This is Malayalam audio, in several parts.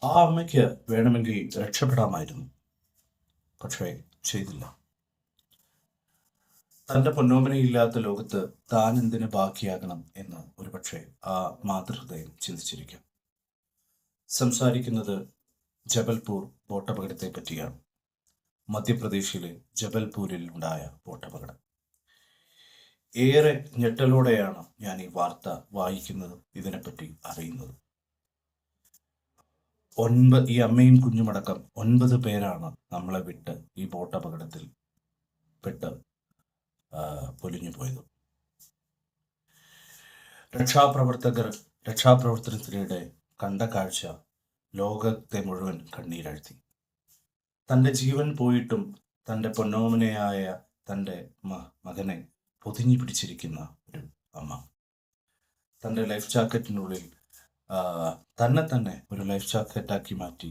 ആ അമ്മയ്ക്ക് വേണമെങ്കിൽ രക്ഷപ്പെടാമായിരുന്നു. പക്ഷേ ചെയ്തില്ല. തന്റെ പൊന്നോമനയില്ലാത്ത ലോകത്ത് താൻ എന്തിനു ബാക്കിയാകണം എന്ന് ഒരുപക്ഷെ ആ മാതൃഹൃദയം ചിന്തിച്ചിരിക്കാം. സംസാരിക്കുന്നത് ജബൽപൂർ ബോട്ടപകടത്തെ പറ്റിയാണ്. മധ്യപ്രദേശിലെ ജബൽപൂരിൽ ഉണ്ടായ ബോട്ടപകടം. ഏറെ ഞെട്ടലോടെയാണ് ഞാൻ ഈ വാർത്ത വായിക്കുന്നതും ഇതിനെപ്പറ്റി അറിയുന്നതും. ഈ അമ്മയും കുഞ്ഞുമടക്കം 9 പേരാണ് നമ്മളെ വിട്ട് ഈ ബോട്ട് അപകടത്തിൽ പെട്ട് പൊലിഞ്ഞു പോയത്. രക്ഷാപ്രവർത്തനത്തിനിടെ കണ്ട കാഴ്ച ലോകത്തെ മുഴുവൻ കണ്ണീരഴ്ത്തി. തൻ്റെ ജീവൻ പോയിട്ടും തൻ്റെ പൊന്നോമനയായ തൻ്റെ മകനെ പൊതിഞ്ഞു പിടിച്ചിരിക്കുന്ന ഒരു അമ്മ. തൻ്റെ ലൈഫ് ജാക്കറ്റിനുള്ളിൽ തന്നെ ഒരു ലൈഫ് ജാക്കറ്റാക്കി മാറ്റി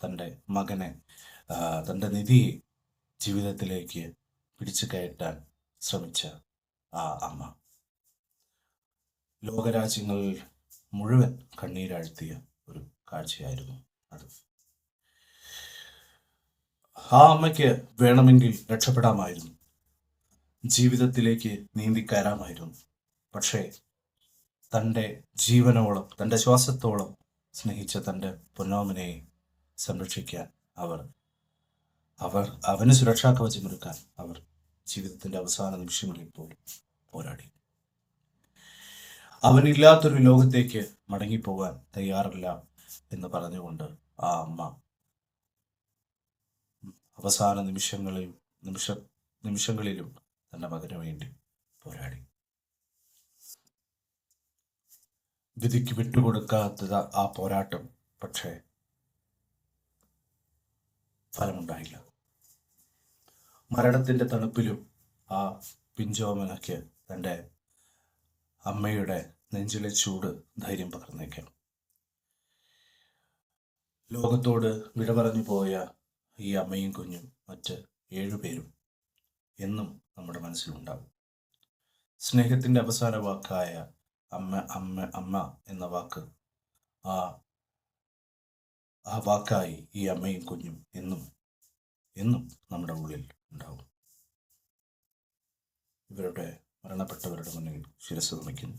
തൻ്റെ മകനെ, തൻ്റെ നിധിയെ ജീവിതത്തിലേക്ക് പിടിച്ചു കയറ്റാൻ ശ്രമിച്ച ആ അമ്മ ലോകരാജ്യങ്ങളിൽ മുഴുവൻ കണ്ണീരാഴ്ത്തിയ ഒരു കാഴ്ചയായിരുന്നു അത്. ആ അമ്മയ്ക്ക് വേണമെങ്കിൽ രക്ഷപ്പെടാമായിരുന്നു, ജീവിതത്തിലേക്ക് നീന്തിക്കയറാമായിരുന്നു. പക്ഷേ തൻ്റെ ജീവനോളം, തൻ്റെ ശ്വാസത്തോളം സ്നേഹിച്ച തൻ്റെ പൊന്നോമനയെ സംരക്ഷിക്കാൻ അവന് സുരക്ഷാ കവചമൊരുക്കാൻ അവർ ജീവിതത്തിൻ്റെ അവസാന നിമിഷങ്ങളിൽ പോലും പോരാടി. അവനില്ലാത്തൊരു ലോകത്തേക്ക് മടങ്ങിപ്പോകാൻ തയ്യാറല്ല എന്ന് പറഞ്ഞുകൊണ്ട് ആ അമ്മ അവസാന നിമിഷങ്ങളിലും തൻ്റെ മകന് വേണ്ടി പോരാടി. വിധിക്ക് വിട്ടുകൊടുക്കാത്ത ആ പോരാട്ടം പക്ഷേ ഫലമുണ്ടായില്ല. മരണത്തിൻ്റെ തണുപ്പിലും ആ പിഞ്ചോമനയ്ക്ക് തൻ്റെ അമ്മയുടെ നെഞ്ചിലെ ചൂട് ധൈര്യം പകർന്നേക്കാം. ലോകത്തോട് വിട പറഞ്ഞു പോയ ഈ അമ്മയും കുഞ്ഞും മറ്റ് 7 പേരും എന്നും നമ്മുടെ മനസ്സിലുണ്ടാകും. സ്നേഹത്തിൻ്റെ അവസാന വാക്കായ അമ്മ എന്ന വാക്ക്, ആ വാക്കായി ഈ അമ്മയും കുഞ്ഞും എന്നും നമ്മുടെ ഉള്ളിൽ ഉണ്ടാവും. മരണപ്പെട്ടവരുടെ മുന്നിൽ ശിരസ്സ് നമിക്കുന്നു.